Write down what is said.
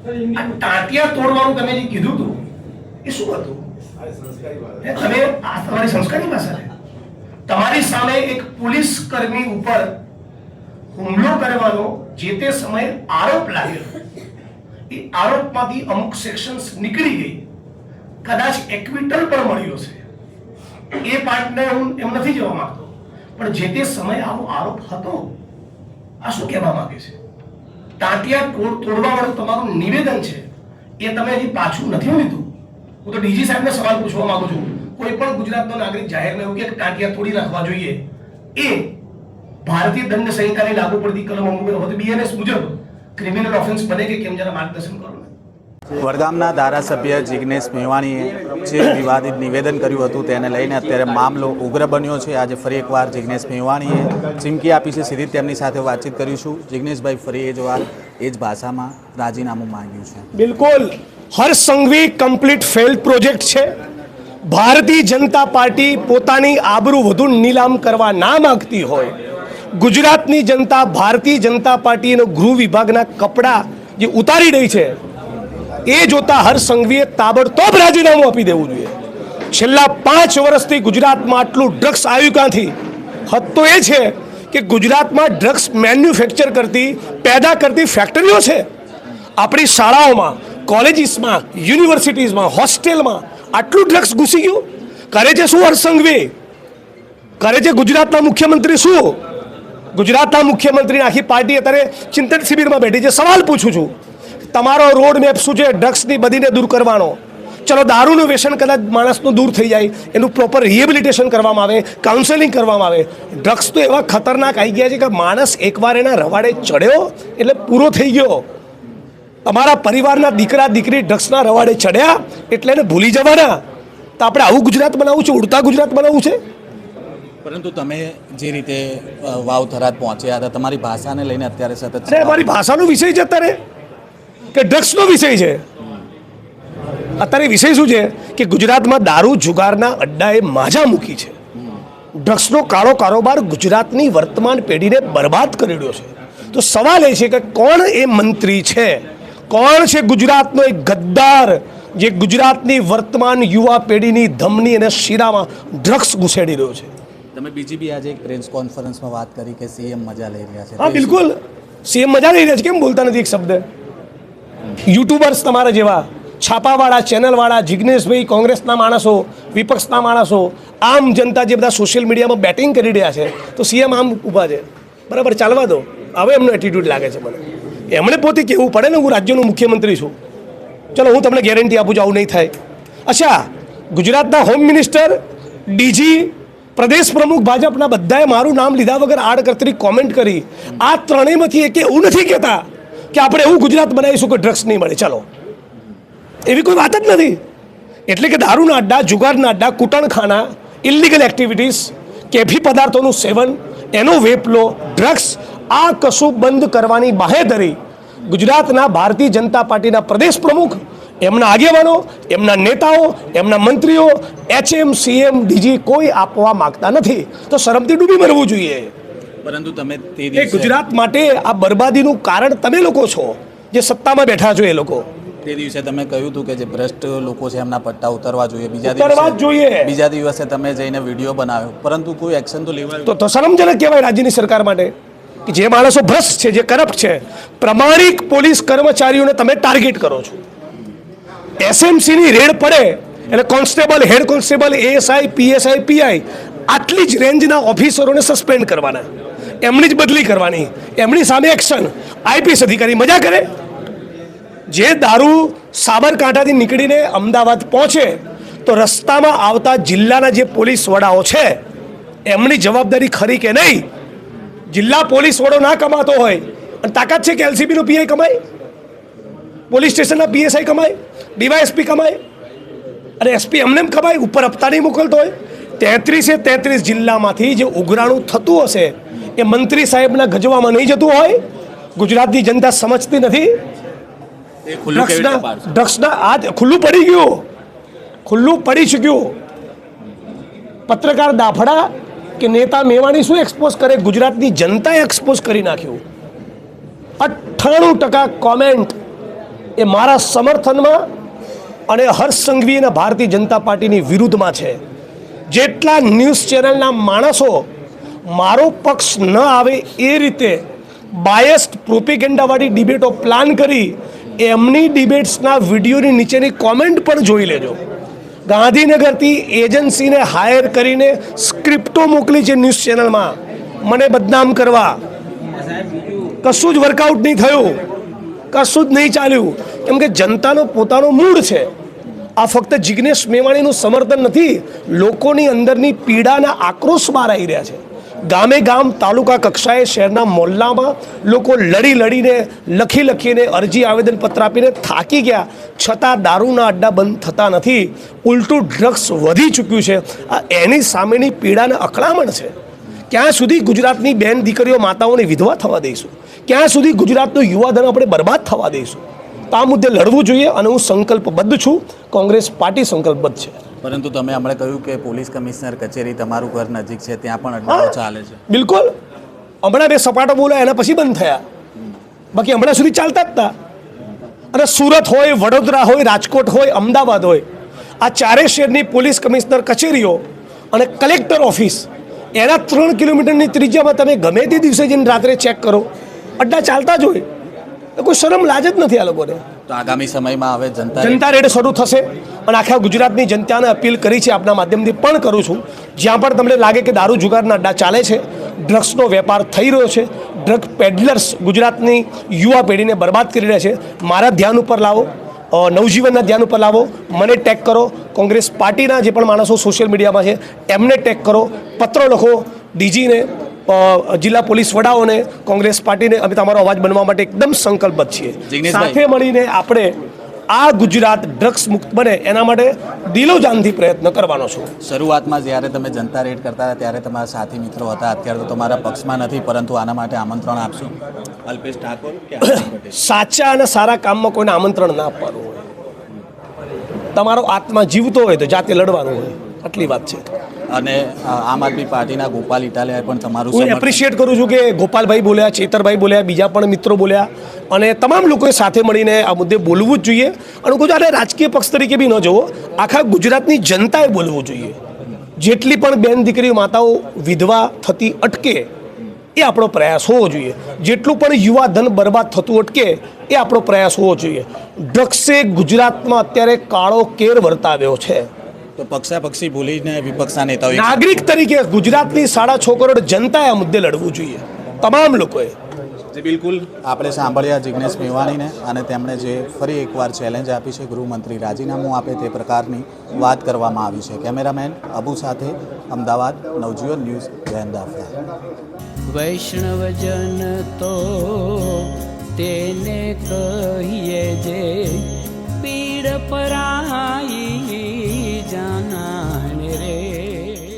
ટાંટિયા તોડવાનું તમે જે કીધું હતું એ શું હતું? તમે આ તમારી સંસ્કારની ભાષા છે. તમારી સામે એક પોલીસ કર્મી ઉપર હુમલો કરવાનો જે તે સમયે આરોપ લાગેલો, એ આરોપમાંથી અમુક સેક્શન્સ નીકળી ગઈ, કદાચ એક્વિટલ પણ મળ્યો છે. એ પાર્ટને હું એમ નથી જવા માંગતો, પણ જે તે સમયે આવો આરોપ હતો. આ શું કહેવા માંગે છે? ટાંટિયા તોડવા વાળું તમારું નિવેદન છે એ તમે હજી પાછું નથી લીધું. હું તો ડીજી સાહેબને સવાલ પૂછવા માંગુ છું, કોઈ પણ ગુજરાતનો નાગરિક જાહેરમાં એવું કે ટાંટિયા તોડી નાખવા જોઈએ, એ ભારતીય દંડ સંહિતાની લાગુ પડતી કલમો મુજબ બીએનએસ મુજબ ક્રિમિનલ ઓફેન્સ બને કે કેમ, જરા માર્ગદર્શન કરો. વડગામના ધારાસભ્ય જિગ્નેશ મેવાણીએ જે વિવાદિત નિવેદન કર્યું હતું તેને લઈને અત્યારે મામલો ઉગ્ર બન્યો છે. આજે ફરી એકવાર જિગ્નેશ મેવાણીએ ચીમકી આપી છે. સીધી તેમની સાથે વાતચીત કરીશું. જિગ્નેશભાઈ, ફરી એ જ વાત, એ જ ભાષામાં રાજીનામું માંગ્યું છે. બિલકુલ, Harsh Sanghavi complete failed project છે. ભારતીય જનતા પાર્ટી પોતાની આબરૂ વધુ નીલામ કરવા ના માંગતી હોય, ગુજરાતની જનતા ભારતીય જનતા પાર્ટીનો ગૃહ વિભાગના કપડાં જે ઉતારી રહી છે, એ જોતા હર્ષ સંઘવીએ તાબડતોબ રાજીનામું આપી દેવું જોઈએ. છેલ્લા 5 વર્ષથી ગુજરાતમાં આટલું ડ્રગ્સ આવ્યું ક્યાંથી? હદ તો એ છે કે ગુજરાતમાં ડ્રગ્સ મેન્યુફેક્ચર કરતી, પેદા કરતી ફેક્ટરીઓ છે. આપણી શાળાઓમાં, કોલેજીસમાં, યુનિવર્સિટીઝમાં, હોસ્ટેલમાં આટલું ડ્રગ્સ ઘૂસી ગયું. કરે છે શું હર્ષ સંઘવી? કરે છે ગુજરાતના મુખ્યમંત્રી શું? ગુજરાતના મુખ્યમંત્રીની આખી પાર્ટી અત્યારે ચિંતન શિબિરમાં બેઠી છે. સવાલ પૂછું છું, તમારો રોડ મેપ શું છે ડ્રગ્સની બધીને દૂર કરવાનો? ચલો, દારૂનું વ્યસન કદાચ માણસનું દૂર થઈ જાય, એનું પ્રોપર રિહેબિલિટેશન કરવામાં આવે, કાઉન્સેલિંગ કરવામાં આવે. ડ્રગ્સ તો એવા ખતરનાક આવી ગયા છે કે માણસ એકવાર એના રવાડે ચડ્યો એટલે પૂરો થઈ ગયો. તમારા પરિવારના દીકરા દીકરી ડ્રગ્સના રવાડે ચડ્યા એટલે એને ભૂલી જવાના. તો આપણે આવું ગુજરાત બનાવવું છે, ઉડતા ગુજરાત બનાવવું છે? પરંતુ તમે જે રીતે વાવ થરાદ પહોંચ્યા હતા, તમારી ભાષાને લઈને અત્યારે સતત અમારી ભાષાનો વિષય છે અત્યારે કે ડ્રગ્સનો વિષય છે? અત્યારે વિષય શું છે કે ગુજરાતમાં દારૂ જુગારના અડ્ડાએ માજા મૂકી છે. ડ્રગ્સનો કાળો કારોબાર ગુજરાતની વર્તમાન પેઢીને બરબાદ કરી રહ્યો છે. તો સવાલ એ છે કે કોણ એ મંત્રી છે, કોણ છે ગુજરાતનો એક ગદ્દાર જે ગુજરાતની વર્તમાન યુવા પેઢીની ધમની અને શીરામાં ડ્રગ્સ ઘુસેડી રહ્યો છે? તમે બીજી બી આજે એક પ્રેસ કોન્ફરન્સમાં વાત કરી કે સીએમ મજા લઈ રહ્યા છે. હા, બિલકુલ, સીએમ મજા લઈ રહ્યા છે. કેમ બોલતા નથી એક શબ્દ? યુટ્યુબર્સ તમારા જેવા, છાપાવાળા, ચેનલવાળા, જિગ્નેશભાઈ, કોંગ્રેસના માણસો, વિપક્ષના માણસો, આમ જનતા જે બધા સોશિયલ મીડિયામાં બેટિંગ કરી રહ્યા છે, તો સીએમ આમ ઊભા છે. બરાબર, ચાલવા દો. હવે એમનો એટીટ્યૂડ લાગે છે મને. એમણે પોતે કહેવું પડે ને, હું રાજ્યનો મુખ્યમંત્રી છું. ચલો, હું તમને ગેરંટી આપું છું આવું નહીં થાય. અચ્છા, ગુજરાતના હોમ મિનિસ્ટર, ડીજી, પ્રદેશ પ્રમુખ ભાજપના બધાએ મારું નામ લીધા વગર આડકતરી કોમેન્ટ કરી. આ ત્રણેયમાંથી એકે એવું નથી કહેતા કે આપણે એવું ગુજરાત બનાવીશું કે ડ્રગ્સ નહીં મળે. ચાલો, એવી કોઈ વાત જ નથી. એટલે કે દારૂના અડ્ડા, જુગારના અડ્ડા, કૂટણખાના, ઇલીગલ એક્ટિવિટીઝ, કેફી પદાર્થોનું સેવન, એનો વેપલો, ડ્રગ્સ, આ કશું બંધ કરવાની બાહેધરી ગુજરાતના ભારતીય જનતા પાર્ટીના પ્રદેશ પ્રમુખ, એમના આગેવાનો, એમના નેતાઓ, એમના મંત્રીઓ, એચએમ, સીએમ, ડીજી કોઈ આપવા માંગતા નથી. તો શરમથી ડૂબી મરવું જોઈએ. પરંતુ તમે ગુજરાત માટે આ બરબાદીનું કારણ તમે લોકો છો, જે સત્તામાં બેઠા છો. એ લોકો તે દિવસે તમે કહ્યું હતું કે જે ભ્રષ્ટ લોકો છે એમના પટ્ટા ઉતરવા જોઈએ. બીજા દિવસે તમે જઈને વિડીયો બનાવ્યો, પરંતુ કોઈ એક્શન તો લેવાયું તો શરમજનક કહેવાય રાજ્યની સરકાર માટે કે જે માણસો ભ્રષ્ટ છે, જે કરપ્ટ છે, પ્રમાણિક પોલીસ કર્મચારીઓને તમે ટાર્ગેટ કરો છો. એસએમસીની રેડ પડે એટલે constable, head constable, ASI, PSI, PI આટલી જ રેન્જના ઓફિસરોને સસ્પેન્ડ કરવાના, એમની જ બદલી કરવાની, એમની સામે એક્શન. આઈપીએસ અધિકારી મજા કરે? જે દારૂ સાબરકાંઠાથી નીકળીને અમદાવાદ પહોંચે તો રસ્તામાં આવતા જિલ્લાના જે પોલીસ વડાઓ છે એમની જવાબદારી ખરી કે નહીં? જિલ્લા પોલીસ વડો ના કમાતો હોય અને તાકાત છે કે એલસીબીનો પીઆઈ કમાય, પોલીસ સ્ટેશનના પીએસઆઈ કમાય, ડીવાયએસપી કમાય, અને એસપી એમને કમાય, ઉપર હપ્તા નહીં મોકલતો હોય? 33 જિલ્લામાંથી જે ઉઘરાણું થતું હશે એ મંત્રી સાહેબના ગજવામાં નહીં જતું હોય? ગુજરાતની જનતા સમજતી નથી. ડ્રગ્સના આ ખુલ્લું પડી ગયું, ખુલ્લું પડી ચૂક્યું. પત્રકાર દાફડા કે નેતા મેવાણી શું એક્સપોઝ કરે? ગુજરાતની જનતાએ એક્સપોઝ કરી નાખ્યું. 98% કોમેન્ટ એ મારા સમર્થનમાં અને હર્ષ સંઘવી અને ભારતીય જનતા પાર્ટીની વિરુદ્ધમાં છે. જેટલા ન્યૂઝ ચેનલના માણસો મારો પક્ષ ન આવે એ રીતે બાયસ્ડ પ્રોપેગેન્ડાવાળી ડિબેટો પ્લાન કરી એમની ડિબેટ્સના વિડીયોની નીચેની કોમેન્ટ પણ જોઈ લેજો. ગાંધીનગરથી એજન્સીને હાયર કરીને સ્ક્રિપ્ટો મોકલી છે ન્યૂઝ ચેનલમાં મને બદનામ કરવા. કશું જ વર્કઆઉટ નહીં થયું, કશું જ નહીં ચાલ્યું, કેમ કે જનતાનો પોતાનો મૂડ છે. આ ફક્ત જિગ્નેશ મેવાણીનું સમર્થન નથી, લોકોની અંદરની પીડાના આક્રોશ બહાર આવી રહ્યા છે. ગામે ગામ તાલુકા કક્ષાએ શહેરના મોહલ્લામાં લોકો લડીને લખીને અરજી આવેદનપત્ર આપીને થાકી ગયા, છતાં દારૂના અડ્ડા બંધ થતા નથી. ઉલટું ડ્રગ્સ વધી ચૂક્યું છે. આ એની સામેની પીડાના અકળામણ છે. ક્યાં સુધી ગુજરાતની બેન દીકરીઓ માતાઓને વિધવા થવા દઈશું? ક્યાં સુધી ગુજરાતનું યુવાધન આપણે બરબાદ થવા દઈશું? તો આ મુદ્દે લડવું જોઈએ અને હું સંકલ્પબદ્ધ છું. કોંગ્રેસ પાર્ટી સંકલ્પબદ્ધ છે. પરંતુ તમે હમણાં કહ્યું કે પોલીસ કમિશનર કચેરી તમારું ઘર નજીક છે, ત્યાં પણ અડ્ડાઓ ચાલે છે. બિલકુલ. હમણાં બે સપાટો બોલ્યા એના પછી બંધ થયા, બાકી હમણાં સુધી ચાલતા જ હતા. અને સુરત હોય, વડોદરા હોય, રાજકોટ હોય, અમદાવાદ હોય, આ ચારે શહેરની પોલીસ કમિશનર કચેરીઓ અને કલેક્ટર ઓફિસ એના 3 કિલોમીટરની ત્રિજ્યામાં તમે ગમે તે દિવસે જઈને રાત્રે ચેક કરો, અડ્ડા ચાલતા જ હોય. કોઈ શરમ લાજ જ નથી આ લોકોને. તો આગામી સમયમાં હવે જનતા રેડ શરૂ થશે અને આખા ગુજરાતની જનતાને અપીલ કરી છે, આપના માધ્યમથી પણ કરું છું, જ્યાં પણ તમને લાગે કે દારૂ જુગારના અડ્ડા ચાલે છે, ડ્રગ્સનો વેપાર થઈ રહ્યો છે, ડ્રગ પેડલર્સ ગુજરાતની યુવા પેઢીને બરબાદ કરી રહ્યા છે, મારા ધ્યાન ઉપર લાવો, નવજીવનના ધ્યાન ઉપર લાવો, મને ટેગ કરો. કોંગ્રેસ પાર્ટીના જે પણ માણસો સોશિયલ મીડિયામાં છે એમને ટેગ કરો, પત્રો લખો ડીજીને, જિલ્લા પોલીસ વડાઓને, કોંગ્રેસ પાર્ટીને. અમે તમારો અવાજ બનવા માટે એકદમ સંકલ્પબદ્ધ છીએ. સાથે મળીને આપણે આ ગુજરાત ડ્રગ્સ મુક્ત બને એના માટે દિલોજાનથી પ્રયત્ન કરવાનો છું. શરૂઆતમાં જ્યારે તમે જનતા રેડ કરતા હતા ત્યારે તમારા સાથી મિત્રો હતા, અત્યારે તો તમારા પક્ષમાં નથી, પરંતુ આના માટે આમંત્રણ આપશો અલ્પેશ ઠાકોર કે સાચા અને સારા કામમાં કોઈને આમંત્રણ ના આપવાનું હોય. તમારો આત્મા જીવતો હોય તો જાતે લડવાનું હોય, આટલી વાત છે. અને આમ આદમી પાર્ટીના ગોપાલ ઇટાલિયાએ પણ તમારું હું એપ્રિશિએટ કરું છું કે ગોપાલભાઈ બોલ્યા, ચેતરભાઈ બોલ્યા, બીજા પણ મિત્રો બોલ્યા, અને તમામ લોકોએ સાથે મળીને આ મુદ્દે બોલવું જ જોઈએ. અને કોઈ આને રાજકીય પક્ષ તરીકે બી ન જોવો, આખા ગુજરાતની જનતાએ બોલવું જોઈએ. જેટલી પણ બેન દીકરી માતાઓ વિધવા થતી અટકે એ આપણો પ્રયાસ હોવો જોઈએ. જેટલું પણ યુવા ધન બરબાદ થતું અટકે એ આપણો પ્રયાસ હોવો જોઈએ. ડ્રગ્સે ગુજરાતમાં અત્યારે કાળો કેર વર્તાવ્યો છે. તો પક્ષાપક્ષી ભૂલીને વિપક્ષના નેતાઓ નાગરિક તરીકે ગુજરાતની 6.5 કરોડ જનતાએ આ મુદ્દે લડવું જોઈએ, તમામ લોકોએ. બિલકુલ આપણે સાંભળ્યા જિગ્નેશ મેવાણીને, અને તેમણે જે ફરી એકવાર ચેલેન્જ આપી છે ગૃહમંત્રી રાજીનામું આપે તે પ્રકારની વાત કરવામાં આવી છે. કેમેરામેન અબુ સાથે અમદાવાદ, નવજીવન ન્યૂઝ, જયંત દાફડા. વૈષ્ણવજન તો તેને કહીએ જે પીડ પરા